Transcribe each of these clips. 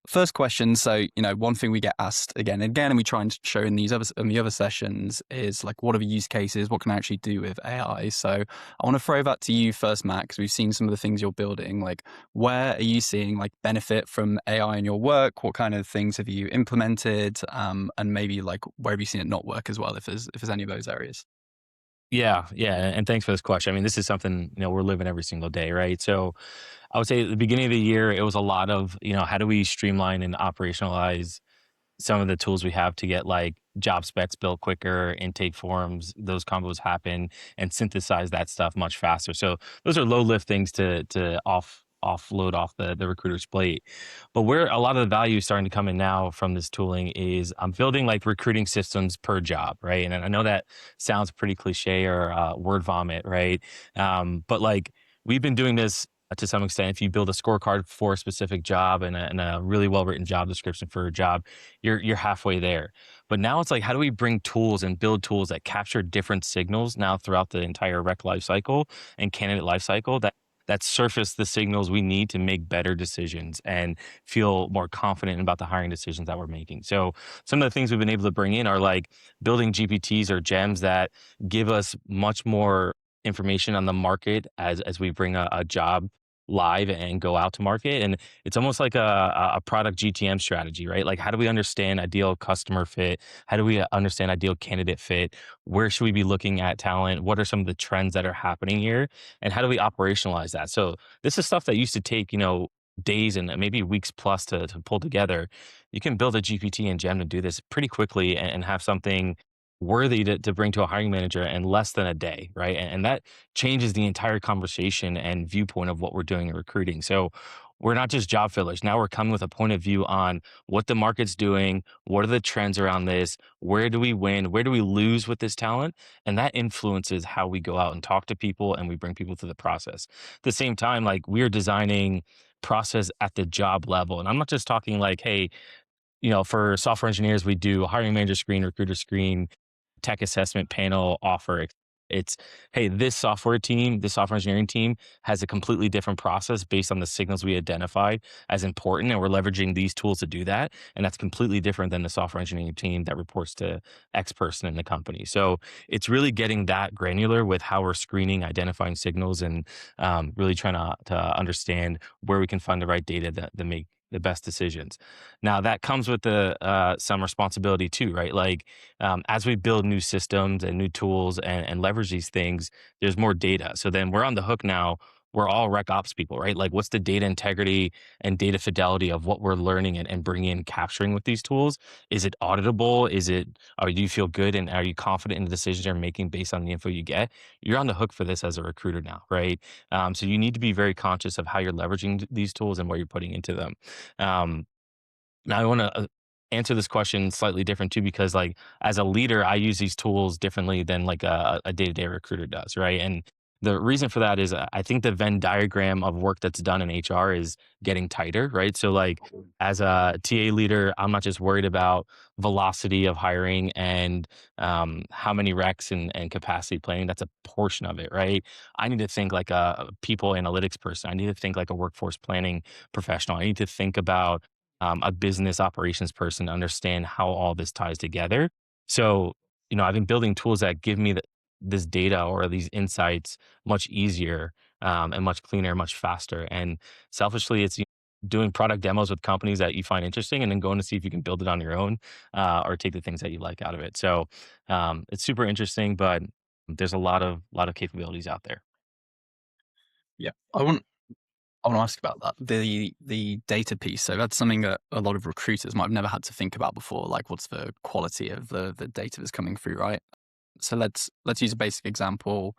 first question. So, one thing we get asked again and again, and we try and show in the other sessions is like, what are the use cases? What can I actually do with AI? So I want to throw that to you first, Matt, because we've seen some of the things you're building. Like, where are you seeing like benefit from AI in your work? What kind of things have you implemented? And maybe like, where have you seen it not work as well, if there's any of those areas? Yeah, yeah, and thanks for this question. I mean, this is something, we're living every single day, right? So, I would say at the beginning of the year, it was a lot of, how do we streamline and operationalize some of the tools we have to get like job specs built quicker, intake forms, those combos happen, and synthesize that stuff much faster. So those are low lift things to offload off the recruiter's plate. But where a lot of the value is starting to come in now from this tooling is I'm building like recruiting systems per job, right? And I know that sounds pretty cliche or word vomit, right? But like we've been doing this to some extent. If you build a scorecard for a specific job and a really well written job description for a job, you're halfway there. But now it's like, how do we bring tools and build tools that capture different signals now throughout the entire rec life cycle and candidate life cycle that surface the signals we need to make better decisions and feel more confident about the hiring decisions that we're making. So some of the things we've been able to bring in are like building GPTs or gems that give us much more information on the market as we bring a job live and go out to market. And it's almost like a product GTM strategy, right? Like, how do we understand ideal customer fit? How do we understand ideal candidate fit? Where should we be looking at talent? What are some of the trends that are happening here? And how do we operationalize that? So this is stuff that used to take, days and maybe weeks plus to pull together. You can build a GPT and Gem to do this pretty quickly and have something worthy to bring to a hiring manager in less than a day, right? And that changes the entire conversation and viewpoint of what we're doing in recruiting. So we're not just job fillers. Now we're coming with a point of view on what the market's doing, what are the trends around this, where do we win, where do we lose with this talent, and that influences how we go out and talk to people and we bring people through the process. At the same time, like we're designing process at the job level, and I'm not just talking like, hey, for software engineers, we do hiring manager screen, recruiter screen, tech assessment panel offer. It's, hey, this software engineering team has a completely different process based on the signals we identified as important. And we're leveraging these tools to do that. And that's completely different than the software engineering team that reports to X person in the company. So it's really getting that granular with how we're screening, identifying signals, and really trying to understand where we can find the right data that make the best decisions. Now that comes with the some responsibility too, right? Like as we build new systems and new tools and leverage these things, there's more data. So then we're on the hook now. We're all rec ops people, right? Like, what's the data integrity and data fidelity of what we're learning and bringing in, capturing with these tools? Is it auditable? Or do you feel good and are you confident in the decisions you're making based on the info you get? You're on the hook for this as a recruiter now, right? So you need to be very conscious of how you're leveraging these tools and what you're putting into them. Um, Now I want to answer this question slightly different too, because like as a leader, I use these tools differently than like a day-to-day recruiter does, right? And the reason for that is I think the Venn diagram of work that's done in HR is getting tighter, right? So like as a TA leader, I'm not just worried about velocity of hiring and how many recs and capacity planning. That's a portion of it, right? I need to think like a people analytics person. I need to think like a workforce planning professional. I need to think about a business operations person to understand how all this ties together. So, I've been building tools that give me this data or these insights much easier and much cleaner, much faster. And selfishly, it's doing product demos with companies that you find interesting and then going to see if you can build it on your own or take the things that you like out of it. So it's super interesting, but there's a lot of capabilities out there. Yeah. I want to ask about that. The data piece. So that's something that a lot of recruiters might have never had to think about before. Like, what's the quality of the data that's coming through, right? So let's use a basic example.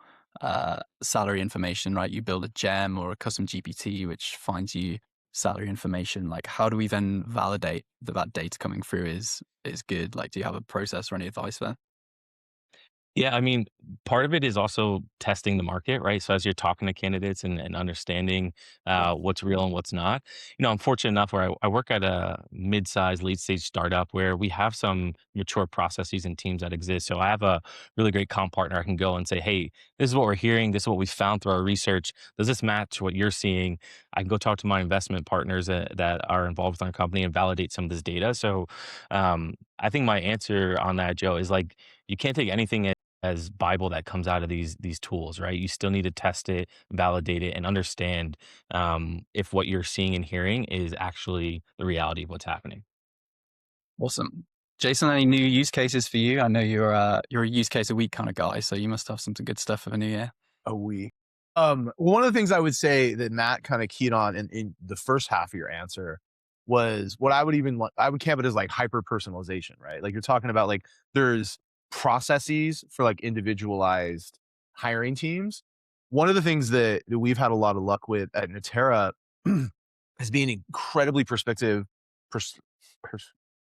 Salary information, right? You build a gem or a custom GPT which finds you salary information. Like, how do we then validate that data coming through is good? Like, do you have a process or any advice there? Yeah, I mean, part of it is also testing the market, right? So as you're talking to candidates and understanding what's real and what's not, I'm fortunate enough where I work at a mid-sized, late-stage startup where we have some mature processes and teams that exist. So I have a really great comp partner. I can go and say, "Hey, this is what we're hearing. This is what we found through our research. Does this match what you're seeing?" I can go talk to my investment partners that are involved with our company and validate some of this data. So I think my answer on that, Joe, is like you can't take anything as Bible that comes out of these tools, right? You still need to test it, validate it, and understand if what you're seeing and hearing is actually the reality of what's happening. Awesome. Jason, any new use cases for you? I know you're a use case a week kind of guy, so you must have some good stuff for the new year. A week. One of the things I would say that Matt kind of keyed on in the first half of your answer was what I would I would camp it as like hyper personalization, right? Like you're talking about like there's processes for like individualized hiring teams. One of the things that we've had a lot of luck with at Natera is being incredibly pers- pers-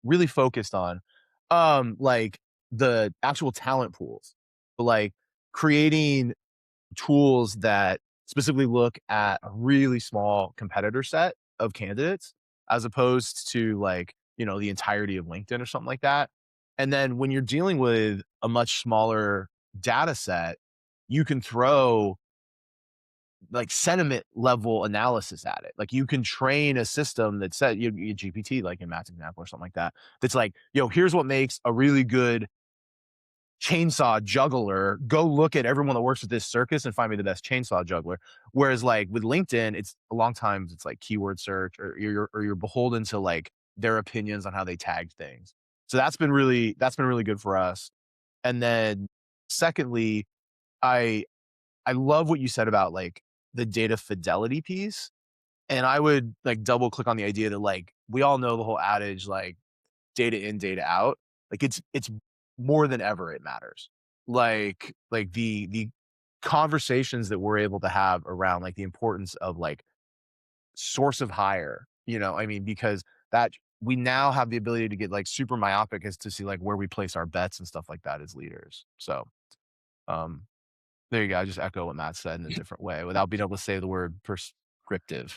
really focused on like the actual talent pools, but like creating tools that specifically look at a really small competitor set of candidates as opposed to like, the entirety of LinkedIn or something like that. And then when you're dealing with a much smaller data set, you can throw like sentiment level analysis at it. Like you can train a system that said GPT, like in Matt's example or something like that. That's like, here's what makes a really good chainsaw juggler. Go look at everyone that works with this circus and find me the best chainsaw juggler. Whereas like with LinkedIn, it's a long times it's like keyword search or you're beholden to like their opinions on how they tagged things. So that's been really good for us. And then secondly, I I love what you said about like the data fidelity piece. And I would like double click on the idea that like we all know the whole adage like data in, data out. Like it's more than ever it matters. Like the conversations that we're able to have around like the importance of like source of hire, I mean, because that we now have the ability to get like super myopic as to see like where we place our bets and stuff like that as leaders. So um there you go. I just echo what Matt said in a different way without being able to say the word prescriptive.